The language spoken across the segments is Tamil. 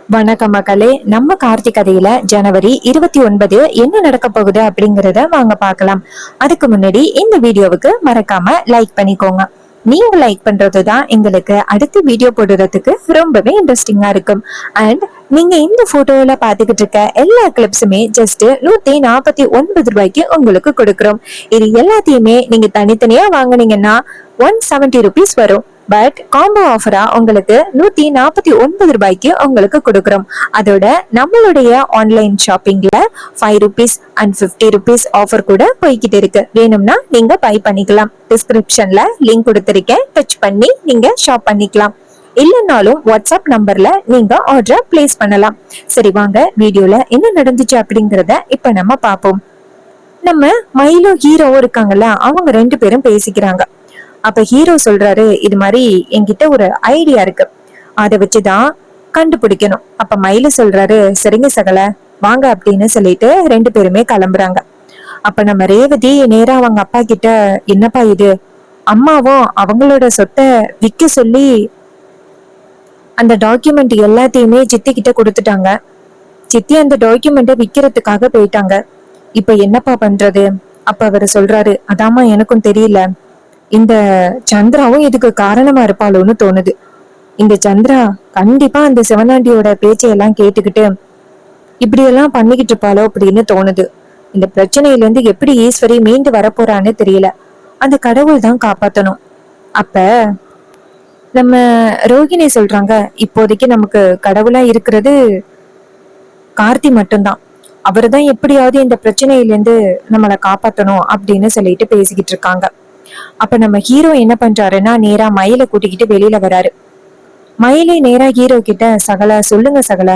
வணக்கம் மக்களே. நம்ம கார்த்திக் கதையில ஜனவரி 29 என்ன நடக்க போகுது அப்படிங்கறத வாங்க பார்க்கலாம். அதுக்கு முன்னாடி இந்த வீடியோவுக்கு மறக்காம லைக் பண்ணிக்கோங்க. நீங்க லைக் பண்றதுதான் எங்களுக்கு அடுத்த வீடியோ போடுறதுக்கு ரொம்பவே இன்ட்ரெஸ்டிங்கா இருக்கும். அண்ட் நீங்க இந்த போட்டோல பாத்துக்கிட்டு இருக்க எல்லா கிளிப்ஸுமே ஜஸ்ட் 149 ரூபாய்க்கு உங்களுக்கு கொடுக்குறோம். இது எல்லாத்தையுமே நீங்க தனித்தனியா வாங்குனீங்கன்னா 170 ருபீஸ் வரும். பட் காம்போ ஆஃபரா உங்களுக்கு 149 ரூபாய்க்கு உங்களுக்கு கொடுக்குறோம். அதோட நம்மளுடைய ஆன்லைன் ஷாப்பிங்ல 5 ருபீஸ் அண்ட் 50 ருபீஸ் ஆஃபர் கூட போய்கிட்டு இருக்கு. வேணும்னா நீங்க பை பண்ணிக்கலாம். டிஸ்கிரிப்ஷன்ல லிங்க் கொடுத்திருக்கேன், டச் பண்ணி நீங்க ஷாப் பண்ணிக்கலாம். இல்லைன்னாலும் வாட்ஸ்அப் நம்பர்ல நீங்க ஆர்டர் பிளேஸ் பண்ணலாம். சரி, வாங்க வீடியோல என்ன நடந்துச்சு அப்படிங்கறத இப்ப நம்ம பார்ப்போம். நம்ம மயிலோ ஹீரோ இருக்காங்கல்ல, அவங்க 2 பேரும் பேசிக்கிறாங்க. அப்ப ஹீரோ சொல்றாரு, இது மாதிரி என்கிட்ட ஒரு ஐடியா இருக்கு, அதை வச்சுதான் கண்டுபிடிக்கணும். அப்ப மயிலு சொல்றாரு, சரிங்க சகல வாங்க அப்படின்னு சொல்லிட்டு 2 பேருமே கிளம்புறாங்க. அப்ப நம்ம ரேவதி நேரா அவங்க அப்பா கிட்ட, என்னப்பா இது, அம்மாவும் அவங்களோட சொத்தை விற்க சொல்லி அந்த டாக்குமெண்ட் எல்லாத்தையுமே சித்தி கிட்ட கொடுத்துட்டாங்க. சித்தி அந்த டாக்குமெண்ட்டை விற்கிறதுக்காக போயிட்டாங்க. இப்ப என்னப்பா பண்றது? அப்ப அவரு சொல்றாரு, அதாம்மா எனக்கும் தெரியல. இந்த சந்திராவும் இதுக்கு காரணமா இருப்பாளோன்னு தோணுது. இந்த சந்திரா கண்டிப்பா அந்த சிவனாண்டியோட பேச்சையெல்லாம் கேட்டுக்கிட்டு இப்படி எல்லாம் பண்ணிக்கிட்டு இருப்பாளோ அப்படின்னு தோணுது. இந்த பிரச்சனையில இருந்து எப்படி ஈஸ்வரி மீண்டு வரப்போறான்னு தெரியல. அந்த கடவுள் தான் காப்பாத்தணும். அப்ப நம்ம ரோகிணி சொல்றாங்க, இப்போதைக்கு நமக்கு கடவுளா இருக்கிறது கார்த்தி மட்டும்தான். அவருதான் எப்படியாவது இந்த பிரச்சனையில இருந்து நம்மளை காப்பாத்தணும் அப்படின்னு சொல்லிட்டு பேசிக்கிட்டு இருக்காங்க. அப்ப நம்ம ஹீரோ என்ன பண்றாருன்னா, நேரா மயிலை கூட்டிக்கிட்டு வெளியில வராரு. மயிலே நேரா ஹீரோ கிட்ட, சகல சொல்லுங்க சகல,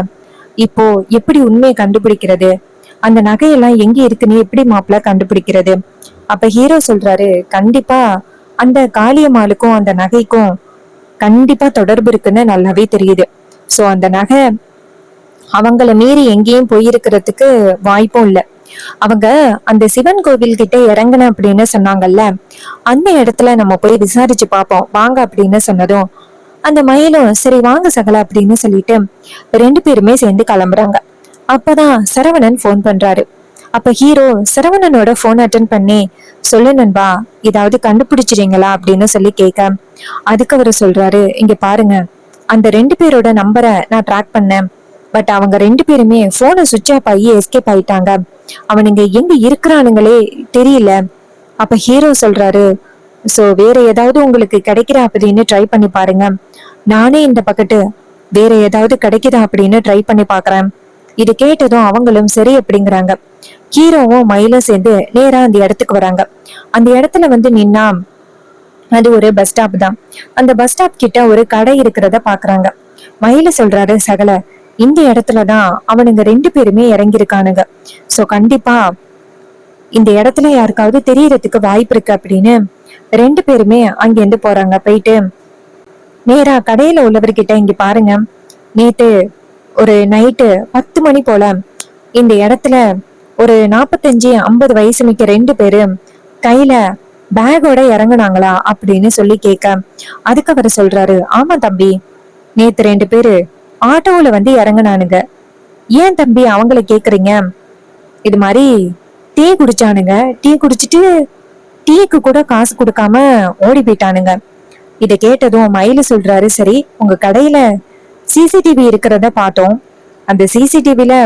இப்போ எப்படி உண்மையை கண்டுபிடிக்கிறது? அந்த நகையெல்லாம் எங்க இருக்குன்னு எப்படி மாப்பிள்ள கண்டுபிடிக்கிறது? அப்ப ஹீரோ சொல்றாரு, கண்டிப்பா அந்த காளியம்மாளுக்கும் அந்த நகைக்கும் கண்டிப்பா தொடர்பு இருக்குன்னு நல்லாவே தெரியுது. சோ அந்த நகை அவங்கள மீறி எங்கேயும் போயிருக்கிறதுக்கு வாய்ப்பும் இல்லை. அவங்க அந்த சிவன் கோவில் கிட்ட இறங்கணும் அப்படின்னு சொன்னாங்கல்ல, அந்த இடத்துல நம்ம போய் விசாரிச்சு பார்ப்போம் வாங்க அப்படின்னு சொன்னதும் அந்த மயிலும் சரி வாங்க சகல அப்படின்னு சொல்லிட்டு 2 பேருமே சேர்ந்து கிளம்புறாங்க. அப்பதான் சரவணன் போன் பண்றாரு. அப்ப ஹீரோ சரவணனோட போன் அட்டன் பண்ணி, சொல்லு நண்பா, ஏதாவது கண்டுபிடிச்சிட்டீங்களா அப்படின்னு சொல்லி கேட்க, அதுக்கு அவரு சொல்றாரு, இங்க பாருங்க, அந்த 2 பேரோட நம்பரை நான் ட்ராக் பண்ணேன். பட் அவங்க 2 பேருமே போனை சுவிட்ச் ஆஃப் ஆகி எஸ்கேப் ஆயிட்டாங்க. அவனுங்க எங்க இருக்கிறானுங்களே தெரியல. அப்ப ஹீரோ சொல்றாரு, சோ வேற ஏதாவது உங்களுக்கு கிடைக்கிறா அப்படின்னு ட்ரை பண்ணி பாருங்க. நானே இந்த பக்கத்து வேற ஏதாவது கிடைக்குதா அப்படின்னு ட்ரை பண்ணி பாக்குறேன். இது கேட்டதும் அவங்களும் சரி அப்படிங்கிறாங்க. ஹீரோவும் மயிலும் சேர்ந்து நேரா அந்த இடத்துக்கு வராங்க. அந்த இடத்துல வந்து நின்னா அது ஒரு பஸ் ஸ்டாப் தான். அந்த பஸ் ஸ்டாப் கிட்ட ஒரு கடை இருக்கிறத பாக்குறாங்க. மயில சொல்றாரு, சகல இந்த இடத்துலதான் அவனுங்க 2 பேருமே இறங்கியிருக்கானுங்க. சோ கண்டிப்பா இந்த இடத்துல யாருக்காவது தெரியறதுக்கு வாய்ப்பு இருக்கு அப்படின்னு 2 பேருமே அங்கிருந்து போறாங்க. போயிட்டு நேரா கடையில உள்ளவர்கிட்ட, இங்க பாருங்க, நேத்து ஒரு நைட்டு 10 மணி போல இந்த இடத்துல ஒரு 45-50 வயசு மிக்க 2 பேரு கையில பேக்கோட இறங்குனாங்களா அப்படின்னு சொல்லி கேட்க, அதுக்கு அவர் சொல்றாரு, ஆமா தம்பி, நேத்து 2 பேரு ஆட்டோல வந்து இறங்குனானுங்க. ஏன் தம்பி அவங்கள கேக்குறீங்க? இது மாதிரி டீ குடிச்சானுங்க. டீ குடிச்சிட்டு டீக்கு கூட காசு கொடுக்காம ஓடி போயிட்டானுங்க. இத கேட்டதும் மயிலு சொல்றாரு, சரி உங்க கடையில சிசிடிவி இருக்கிறத பார்த்தோம், அந்த சிசிடிவில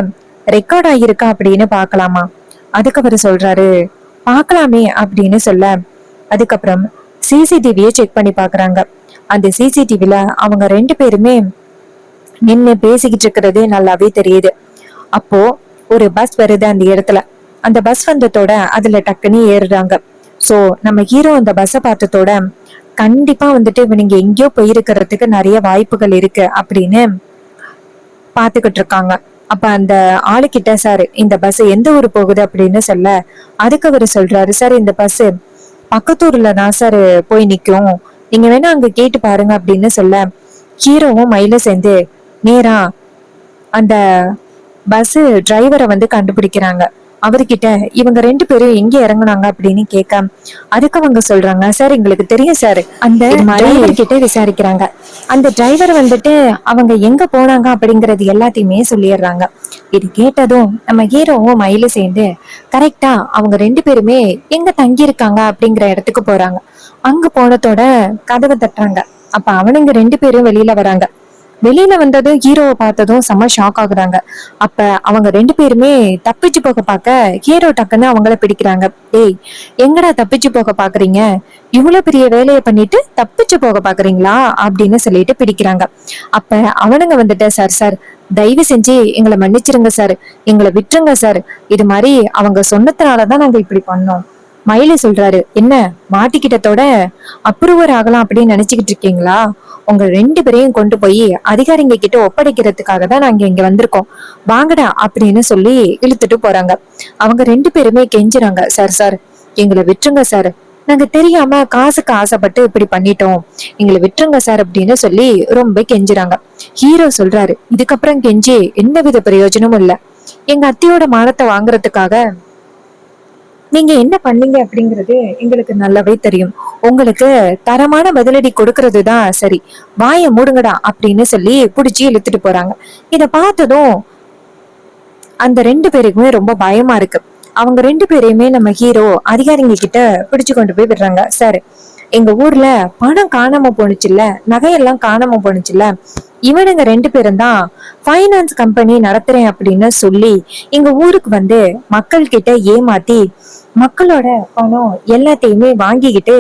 ரெக்கார்ட் ஆகியிருக்கா அப்படின்னு பாக்கலாமா? அதுக்கு அவரு சொல்றாரு, பாக்கலாமே அப்படின்னு சொல்ல, அதுக்கப்புறம் சிசிடிவியை செக் பண்ணி பாக்குறாங்க. அந்த சிசிடிவில அவங்க 2 பேருமே நின்னு பேசிக்கிட்டு இருக்கிறது நல்லாவே தெரியுது. அப்போ ஒரு பஸ் வருது அந்த இடத்துல. அந்த பஸ் வந்ததோட அதுல டக்குன்னு ஏறுறாங்க. சோ நம்ம ஹீரோ அந்த பஸ்ஸை பார்த்ததோட கண்டிப்பா வந்துட்டு இவனுங்க எங்கேயோ போயிருக்கிறதுக்கு நிறைய வாய்ப்புகள் இருக்கு அப்படின்னு பாத்துக்கிட்டு இருக்காங்க. அப்ப அந்த ஆளுகிட்ட, சார் இந்த பஸ் எந்த ஊர் போகுது அப்படின்னு சொல்ல, அதுக்கு அவரு சொல்றாரு, சார் இந்த பஸ் பக்கத்தூர்ல தான் சார் போய் நிக்கும், நீங்க வேணா அங்க கேட்டு பாருங்க அப்படின்னு சொல்ல, ஹீரோவும் மயில சேர்ந்து நேரா அந்த பஸ் டிரைவரை வந்து கண்டுபிடிக்கிறாங்க. அவர்கிட்ட இவங்க 2 பேரும் எங்க இறங்குனாங்க அப்படின்னு கேட்க, அதுக்கு அவங்க சொல்றாங்க, சார் எங்களுக்கு தெரியும் சார். அந்த டிரைவர் கிட்ட விசாரிக்கிறாங்க. அந்த டிரைவர் வந்துட்டு அவங்க எங்க போனாங்க அப்படிங்கறது எல்லாத்தையுமே சொல்லிடுறாங்க. இது கேட்டதும் நம்ம ஹீரோவும் மயிலும் சேர்ந்து கரெக்டா அவங்க ரெண்டு பேருமே எங்க தங்கி இருக்காங்க அப்படிங்கிற இடத்துக்கு போறாங்க. அங்க போனதோட கதவை தட்டுறாங்க. அப்ப அவனுங்க ரெண்டு பேரும் வெளியில வராங்க. வெளியில வந்ததும் ஹீரோவை பார்த்ததும் செம ஷாக் ஆகுறாங்க. அப்ப அவங்க ரெண்டு பேருமே தப்பிச்சு போக பார்க்க ஹீரோ டக்குன்னு அவங்கள பிடிக்கிறாங்க. டேய், எங்கடா தப்பிச்சு போக பாக்குறீங்க? இவ்வளவு பெரிய வேலையை பண்ணிட்டு தப்பிச்சு போக பாக்குறீங்களா அப்படின்னு சொல்லிட்டு பிடிக்கிறாங்க. அப்ப அவனுங்க வந்துட்டு, சார் சார் தயவு செஞ்சு எங்களை மன்னிச்சிருங்க சார், எங்களை விட்டுருங்க சார், இது மாதிரி அவங்க சொன்னதுனாலதான் நாங்க இப்படி பண்ணோம். மயிலு சொல்றாரு, என்ன மாட்டிக்கிட்டதோட அப்ரூவர் ஆகலாம் அப்படின்னு நினைச்சுக்கிட்டு இருக்கீங்களா? உங்க ரெண்டு பேரையும் கொண்டு போய் அதிகாரிங்க கிட்ட ஒப்படைக்கிறதுக்காக தான் நாங்க இங்க வந்திருக்கோம், வாங்கடா அப்படின்னு சொல்லி இழுத்துட்டு போறாங்க. அவங்க ரெண்டு பேருமே கெஞ்சுறாங்க, சார் சார் எங்களை விட்டுருங்க சார், நாங்க தெரியாம காசுக்கு ஆசைப்பட்டு இப்படி பண்ணிட்டோம், எங்களை விட்டுருங்க சார் அப்படின்னு சொல்லி ரொம்ப கெஞ்சுறாங்க. ஹீரோ சொல்றாரு, இதுக்கப்புறம் கெஞ்சி எந்த வித பிரயோஜனமும் இல்ல, எங்க அத்தையோட மானத்தை வாங்குறதுக்காக நீங்க என்ன பண்ணீங்க அப்படிங்கிறது எங்களுக்கு நல்லாவே தெரியும். உங்களுக்கு தரமான பதிலடி கொடுக்கறது தான் சரி, வாயை மூடுங்கடா அப்படின்னு சொல்லி புடிச்சு இழுத்துட்டு போறாங்க. இத பார்த்ததும் அந்த ரெண்டு பேருக்குமே ரொம்ப பயமா இருக்கு. அவங்க ரெண்டு பேரையுமே நம்ம ஹீரோ அதிகாரிங்க கிட்ட பிடிச்சு கொண்டு போய் விடுறாங்க. சார், எங்க ஊர்ல பணம் காணாம போனுச்சுல்ல, நகையெல்லாம் காணாம போனுச்சுல்ல, இவனுங்க ரெண்டு பேரும் தான் ஃபைனான்ஸ் கம்பெனி நடத்துறேன் அப்படின்னு சொல்லி எங்க ஊருக்கு வந்து மக்கள் கிட்ட ஏமாத்தி மக்களோட பணம் எல்லாத்தையுமே வாங்கிக்கிட்டு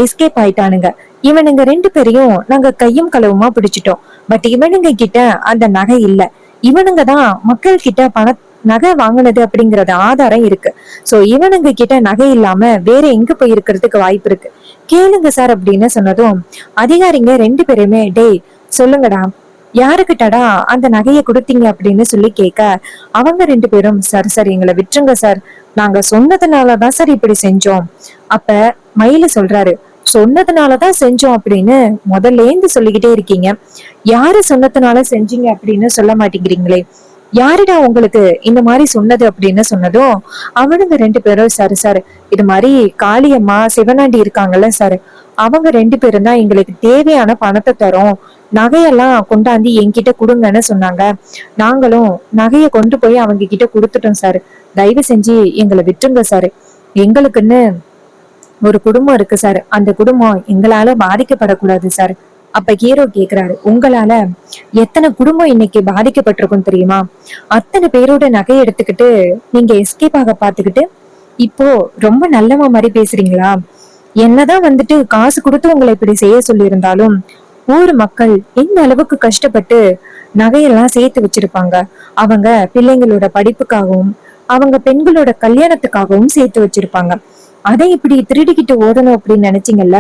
எஸ்கேப் ஆயிட்டானுங்க. இவனுங்க ரெண்டு பேரையும் நாங்க கையும் களவுமா பிடிச்சிட்டோம். பட் இவனுங்க கிட்ட அந்த நகை இல்ல. இவனுங்க தான் மக்கள் கிட்ட நகை வாங்கினது அப்படிங்கறது ஆதாரம் இருக்கு. சோ இவனுங்க கிட்ட நகை இல்லாம வேற எங்க போய் இருக்கிறதுக்கு வாய்ப்பு இருக்கு, கேளுங்க சார் அப்படின்னு சொன்னதும் அதிகாரிங்க ரெண்டு பேருமே, டேய் சொல்லுங்கடா, யாருக்கிட்டடா அந்த நகையை கொடுத்தீங்க அப்படின்னு சொல்லி கேட்க அவங்க ரெண்டு பேரும், சார் சார் எங்களை விட்டுருங்க சார், நாங்க சொன்னதுனாலதான் சார் இப்படி செஞ்சோம். அப்ப மயில சொல்றாரு, சொன்னதுனாலதான் செஞ்சோம் அப்படின்னு முதல்ல இருந்து சொல்லிக்கிட்டே இருக்கீங்க, யாரு சொன்னதுனால செஞ்சீங்க அப்படின்னு சொல்ல மாட்டேங்கிறீங்களே, யாருடா உங்களுக்கு இந்த மாதிரி சொன்னது அப்படின்னு சொன்னதும் அவனுங்க ரெண்டு பேரும், சார் சார் இது மாதிரி காளியம்மா சிவனாண்டி இருக்காங்கல்ல சார், அவங்க ரெண்டு பேரும் தான் எங்களுக்கு தேவையான பணத்தை தரோம், நகையெல்லாம் கொண்டாந்து என்கிட்ட கொடுங்கன்னு சொன்னாங்க, நாங்களும் நகையை கொண்டு போய் அவங்க கிட்ட கொடுத்துட்டோம் சார், தயவு செஞ்சு எங்களை விட்டுருங்க சார், எங்களுக்குன்னு ஒரு குடும்பம் இருக்கு சார், அந்த குடும்பம் எங்களால பாதிக்கப்படக்கூடாது சார். அப்ப ஹீரோ கேக்குறாரு, உங்களால எத்தனை குடும்பம் இன்னைக்கு பாதிக்கப்பட்டிருக்கும் தெரியுமா? அத்தனை பேரோட நகையை எடுத்துக்கிட்டு நீங்க எஸ்கேப் ஆக பாத்துக்கிட்டு இப்போ ரொம்ப நல்லவ மாதிரி பேசுறீங்களா? என்னதான் வந்துட்டு காசு கொடுத்து உங்களை இப்படி செய்ய சொல்லி இருந்தாலும் ஊர் மக்கள் எந்த அளவுக்கு கஷ்டப்பட்டு நகையெல்லாம் சேர்த்து வச்சிருப்பாங்க, அவங்க பிள்ளைங்களோட படிப்புக்காகவும் அவங்க பெண்களோட கல்யாணத்துக்காகவும் சேர்த்து வச்சிருப்பாங்க, அதை இப்படி திருடிக்கிட்டு ஓடணும் அப்படின்னு நினைச்சீங்கல்ல,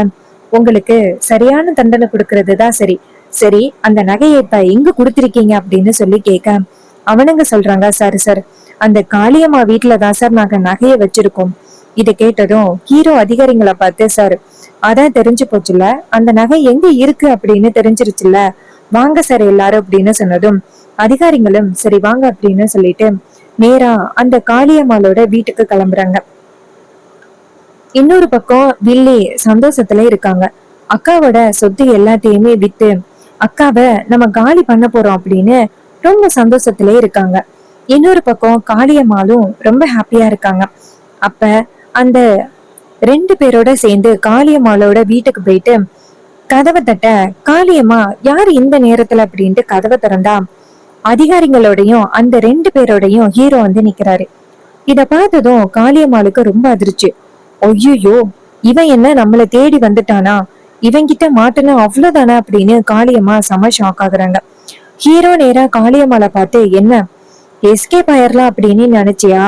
உங்களுக்கு சரியான தண்டனை கொடுக்கறது தான் சரி. சரி, அந்த நகையை இப்ப எங்க கொடுத்திருக்கீங்க அப்படின்னு சொல்லி கேட்க அவனுங்க சொல்றாங்க, சார் சார் அந்த காளியம்மா வீட்டுலதான் சார் நாங்க நகையை வச்சிருக்கோம். இதை கேட்டதும் ஹீரோ அதிகாரிங்களை பார்த்து, சார் அதான் தெரிஞ்சு போச்சுல, அந்த நகை எங்க இருக்கு அப்படின்னு தெரிஞ்சிருச்சுல, வாங்க சார் எல்லாரும் அப்படின்னு சொன்னதும் அதிகாரிகளும் சரி வாங்க அப்படின்னு சொல்லிட்டு நேரா அந்த காளியம்மாளோட வீட்டுக்கு கிளம்புறாங்க. இன்னொரு பக்கம் வில்லி சந்தோஷத்துல இருக்காங்க. அக்காவோட சொத்து எல்லாத்தையுமே வித்து அக்காவை நம்ம காலி பண்ண போறோம் அப்படின்னு ரொம்ப சந்தோஷத்துல இருக்காங்க. இன்னொரு பக்கம் காளியம்மாளும் ரொம்ப ஹாப்பியா இருக்காங்க. அப்ப அந்த ரெண்டு பேரோட சேர்ந்து காளியம்மாளோட வீட்டுக்கு போயிட்டு கதவை தட்ட, காளியம்மா யாரு இந்த நேரத்துல அப்படின்ட்டு கதவை திறந்தா அதிகாரிகளோடையும் அந்த ரெண்டு பேரோடையும் ஹீரோ வந்து நிக்கிறாரு. இத பார்த்ததும் காளியம்மாளுக்கு ரொம்ப அதிர்ச்சி. ஐயோ, இவன் என்ன நம்மள தேடி வந்துட்டானா, இவன்கிட்ட மாட்டுன அவ்வளவுதானா அப்படின்னு காளியம்மா செம ஷாக் ஆகுறாங்க. ஹீரோ நேரா காளியம்மாளை பார்த்து, என்ன எஸ்கேப் ஆயிரலாம் அப்படின்னு நினைச்சியா?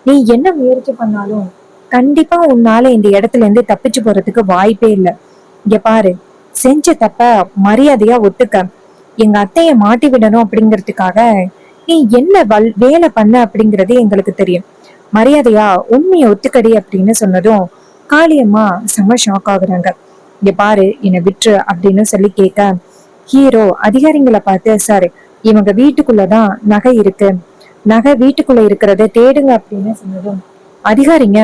நீ என்ன முயற்சி பண்ணாலும் கண்டிப்பா உன்னால இந்த இடத்துல இருந்து தப்பிச்சு போறதுக்கு வாய்ப்பே இல்லை. இங்க பாரு, செஞ்ச தப்ப மரியாதையா ஒத்துக்க. எங்க அத்தைய மாட்டி விடணும் அப்படிங்கிறதுக்காக நீ என்ன வேலை பண்ண அப்படிங்கறது எங்களுக்கு தெரியும், மரியாதையா உண்மையை ஒத்துக்கடி அப்படின்னு சொன்னதும் காளியம்மா செம ஷாக் ஆகுறாங்க. இங்க பாரு, என்னை விட்டுரு அப்படின்னு சொல்லி கேட்க ஹீரோ அதிகாரிங்களை பார்த்து, சார் இவங்க வீட்டுக்குள்ளதான் நகை இருக்கு, நகை வீட்டுக்குள்ள இருக்கிறத தேடுங்க அப்படின்னு சொன்னதும் அதிகாரிங்க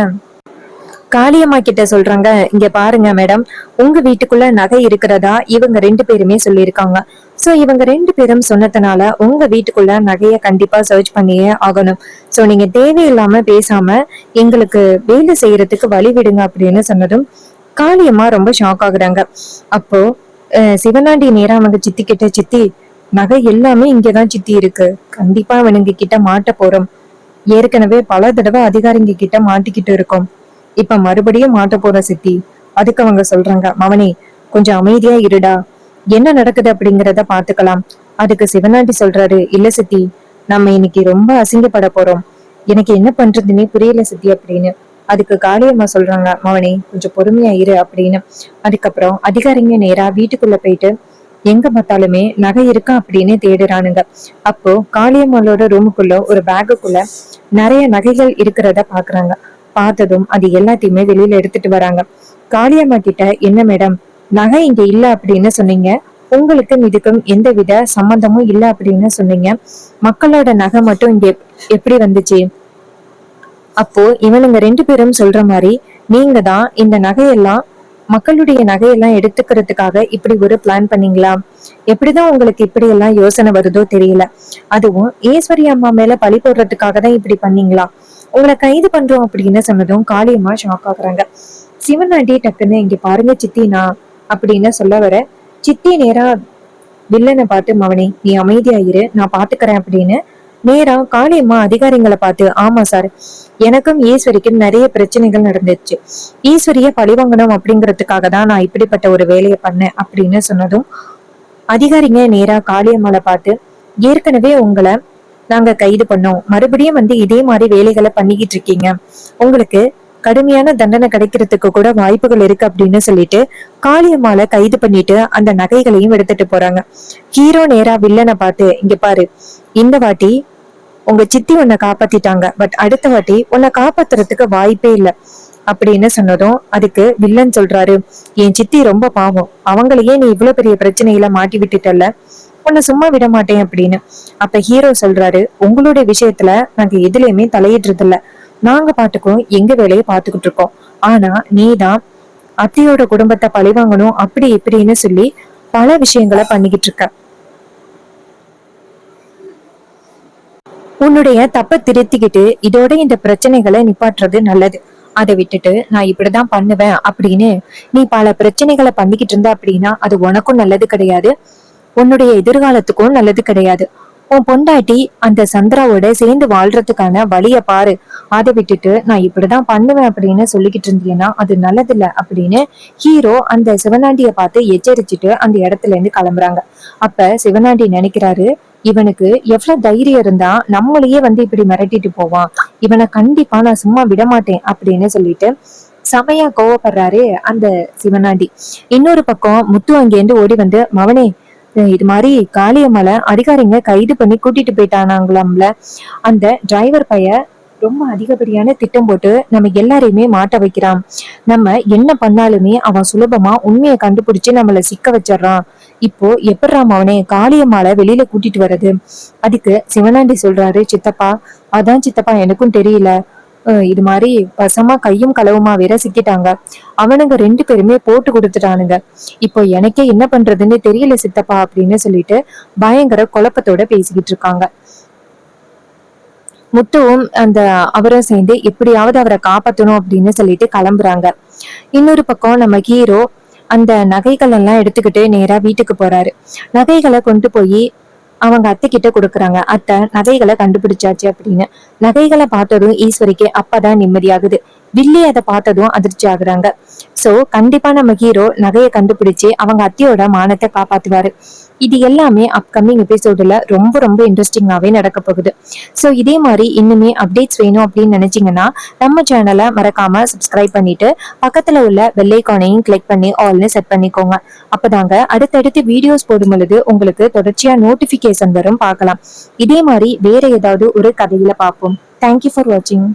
காளியம்மா கிட்ட சொல்றாங்க, இங்க பாருங்க மேடம், உங்க வீட்டுக்குள்ள நகை இருக்கிறதா இவங்க 2 பேருமே சொல்லியிருக்காங்க. சோ இவங்க 2 பேரும் சொன்னதுனால உங்க வீட்டுக்குள்ள நகைய கண்டிப்பா சர்ச் பண்ணியே ஆகணும். சோ நீங்க தேவையில்லாம பேசாம எங்களுக்கு வேலை செய்யறதுக்கு வழி விடுங்க அப்படின்னு சொன்னதும் காளியம்மா ரொம்ப ஷாக் ஆகுறாங்க. அப்போ சிவனாண்டி நேரா அவங்க சித்தி கிட்ட, சித்தி நகை எல்லாமே இங்கதான் சித்தி இருக்கு, கண்டிப்பா அவனுங்க கிட்ட மாட்ட போறோம், ஏற்கனவே பல தடவை அதிகாரிங்க கிட்ட மாட்டிக்கிட்டு இருக்கோம், இப்ப மறுபடியும் மாட்ட போற சித்தி. அதுக்கு அவங்க சொல்றாங்க, மவனே கொஞ்சம் அமைதியா இருடா, என்ன நடக்குது அப்படிங்கறத பாத்துக்கலாம். அதுக்கு சிவனாண்டி சொல்றாரு, இல்ல சித்தி, நம்ம இன்னைக்கு ரொம்ப அசிங்கப்பட போறோம், எனக்கு என்ன பண்றதுன்னே புரியல சித்தி அப்படின்னு. அதுக்கு காளியம்மா சொல்றாங்க, மவனே கொஞ்சம் பொறுமையா இரு அப்படின்னு. அதுக்கப்புறம் அதிகாரிங்க நேரா வீட்டுக்குள்ள போயிட்டு எங்க பார்த்தாலுமே நகை இருக்கா அப்படின்னு தேடுறானுங்க. அப்போ காளியம்மாளோட ரூமுக்குள்ள ஒரு பேக்குக்குள்ள நிறைய நகைகள் இருக்கிறத பாக்குறாங்க. பார்த்ததும் அது எல்லாத்தையுமே வெளியில எடுத்துட்டு வராங்க. காளியம்மா கிட்ட, என்ன மேடம் நகை இங்க இல்ல அப்படின்னு சொன்னீங்க, உங்களுக்கும் இதுக்கும் எந்தவித சம்பந்தமும் இல்ல அப்படின்னு சொன்னீங்க, மக்களோட நகை மட்டும் இங்க எப்படி வந்துச்சு? அப்போ இவனுங்க 2 பேரும் சொல்ற மாதிரி நீங்க தான் இந்த நகையெல்லாம், மக்களுடைய நகையெல்லாம் எடுத்துக்கிறதுக்காக இப்படி ஒரு பிளான் பண்ணீங்களா? எப்படிதான் உங்களுக்கு இப்படி எல்லாம் யோசனை வருதோ தெரியல. அதுவும் ஈஸ்வரி அம்மா மேல பழி போடுறதுக்காக தான் இப்படி பண்ணீங்களா? உங்களை கைது பண்றோம் அப்படின்னு சொன்னதும் காளியம்மா ஷாக் ஆகுறாங்க. சிவனாண்டி டக்குன்னு, இங்க பாருங்க சித்தினா அப்படின்னு சொல்ல வர, சித்தி நேரா வில்லனை பார்த்து, மவனே நீ அமைதியா இரு, நான் பாத்துக்கிறேன் அப்படின்னு நேரா காளியம்மா அதிகாரிங்களை பார்த்து, ஆமா சார், எனக்கும் ஈஸ்வரிக்கும் நிறைய பிரச்சனைகள் நடந்துச்சு, ஈஸ்வரிய பழிவாங்கணும் அப்படிங்கிறதுக்காக தான் நான் இப்படிப்பட்ட ஒரு வேலையை பண்ணேன் அப்படின்னு சொன்னதும் அதிகாரிங்க நேரா காளியம்மாளை பார்த்து, ஏற்கனவே உங்களை நாங்க கைது பண்ணோம், மறுபடியும் இதே மாதிரி வேலைகளை பண்ணிக்கிட்டு இருக்கீங்க, உங்களுக்கு கடுமையான தண்டனை கிடைக்கிறதுக்கு கூட வாய்ப்புகள் இருக்கு அப்படின்னு சொல்லிட்டு காளியம்மாளை கைது பண்ணிட்டு அந்த நகைகளையும் எடுத்துட்டு போறாங்க. ஹீரோ நேரா வில்லனை பார்த்து, இங்க பாரு, இந்த வாட்டி உங்க சித்தி உன்னை காப்பாத்திட்டாங்க, பட் அடுத்த வாட்டி உன்னை காப்பாத்துறதுக்கு வாய்ப்பே இல்லை அப்படின்னு சொன்னதும் அதுக்கு வில்லன் சொல்றாரு, என் சித்தி ரொம்ப பாவம், அவங்களையே நீ இவ்வளவு பெரிய பிரச்சனையில மாட்டி விட்டுட்டல்ல, உன்னை சும்மா விட மாட்டேன் அப்படின்னு. அப்ப ஹீரோ சொல்றாரு, உங்களுடைய விஷயத்துல நாங்க எதுலயுமே தலையிடுறது இல்ல, நாங்க பாட்டுக்கும் எங்க வேலையை பாத்துக்கிட்டு இருக்கோம், ஆனா நீதான் அத்தையோட குடும்பத்தை பழிவாங்கணும் அப்படி இப்படின்னு சொல்லி பல விஷயங்களை பண்ணிக்கிட்டு இருக்க, உன்னுடைய தப்ப திருத்திக்கிட்டு இதோட இந்த பிரச்சனைகளை நிப்பாட்டுறது நல்லது, அதை விட்டுட்டு நான் இப்படிதான் பண்ணுவேன் அப்படின்னு நீ பல பிரச்சனைகளை பண்ணிக்கிட்டு இருந்த அப்படின்னா அது உனக்கும் நல்லது கிடையாது, உன்னுடைய எதிர்காலத்துக்கும் நல்லது கிடையாது. உன் பொண்டாட்டி அந்த சந்திராவோட சேர்ந்து வாழ்றதுக்கான வழிய பாரு, அதை விட்டுட்டு நான் இப்படிதான் பண்ணுவேன் அப்படின்னு சொல்லிக்கிட்டு இருந்தீங்கன்னா அது நல்லதில்ல அப்படின்னு ஹீரோ அந்த சிவனாண்டிய பார்த்து எச்சரிச்சுட்டு அந்த இடத்துல இருந்து கிளம்புறாங்க. அப்ப சிவனாண்டி நினைக்கிறாரு, இவனுக்கு எவ்வளவு தைரியம் இருந்தா நம்மளையே இப்படி மிரட்டிட்டு போவான், இவனை கண்டிப்பா நான் சும்மா விட மாட்டேன் அப்படின்னு சொல்லிட்டு செமையா கோவப்படுறாரு அந்த சிவனாண்டி. இன்னொரு பக்கம் முத்து அங்கேருந்து ஓடி வந்து, மவனே இது மாதிரி காளியம்மாளை அதிகாரிங்க கைது பண்ணி கூட்டிட்டு போயிட்டானாங்களாம்ல, அந்த டிரைவர் பைய ரொம்ப அதிகப்படியான திட்டம் போட்டு நம்ம எல்லாரையுமே மாட்ட வைக்கிறான், நம்ம என்ன பண்ணாலுமே அவன் சுலபமா உண்மையை கண்டுபிடிச்சு நம்மள சிக்க வச்சிடறான், இப்போ எப்படிராம் அவனே காளியம்மாளை வெளியில கூட்டிட்டு வர்றது? அதுக்கு சிவனாண்டி சொல்றாரு, சித்தப்பா அதான் சித்தப்பா எனக்கும் தெரியல, இது மாதிரி பசமா கையும் களவுமா வேற சிக்கிட்டாங்க, அவனுங்க 2 பேருமே போட்டு கொடுத்துட்டானுங்க, இப்போ எனக்கே என்ன பண்றதுன்னு தெரியல சித்தப்பா அப்படின்னு சொல்லிட்டு பயங்கர குழப்பத்தோட பேசிக்கிட்டு இருக்காங்க. முத்துவும் அந்த அவரும் சேர்ந்து எப்படியாவது அவரை காப்பாத்தணும் அப்படின்னு சொல்லிட்டு கிளம்புறாங்க. இன்னொரு பக்கம் நம்ம ஹீரோ அந்த நகைகள் எல்லாம் எடுத்துக்கிட்டு நேரா வீட்டுக்கு போறாரு. நகைகளை கொண்டு போய் அவங்க அத்தை கிட்ட கொடுக்குறாங்க. அத்தை நகைகளை கண்டுபிடிச்சாச்சு அப்படின்னு. நகைகளை பார்த்ததும் ஈஸ்வரிக்கு அப்பதான் நிம்மதியாகுது. வில்லி அதை பார்த்ததும் அதிர்ச்சி ஆகுறாங்க. சோ கண்டிப்பா நம்ம ஹீரோ நகையை கண்டுபிடிச்சு அவங்க அத்தையோட மானத்தை காப்பாத்துவாரு. இது எல்லாமே அப்கமிங் எபிசோடுல ரொம்ப ரொம்ப இன்ட்ரெஸ்டிங்காவே நடக்க போகுது. சோ இதே மாதிரி இன்னுமே அப்டேட்ஸ் வேணும் அப்படின்னு நினைச்சீங்கன்னா நம்ம சேனலை மறக்காம சப்ஸ்கிரைப் பண்ணிட்டு பக்கத்துல உள்ள பெல் ஐகானையும் கிளிக் பண்ணி ஆல்னு செட் பண்ணிக்கோங்க. அப்பதாங்க அடுத்தடுத்து வீடியோஸ் போடும் பொழுது உங்களுக்கு தொடர்ச்சியா நோட்டிபிகேஷன் வரும், பார்க்கலாம். இதே மாதிரி வேற ஏதாவது ஒரு கதையில பார்ப்போம். தேங்க்யூ ஃபார் வாட்சிங்.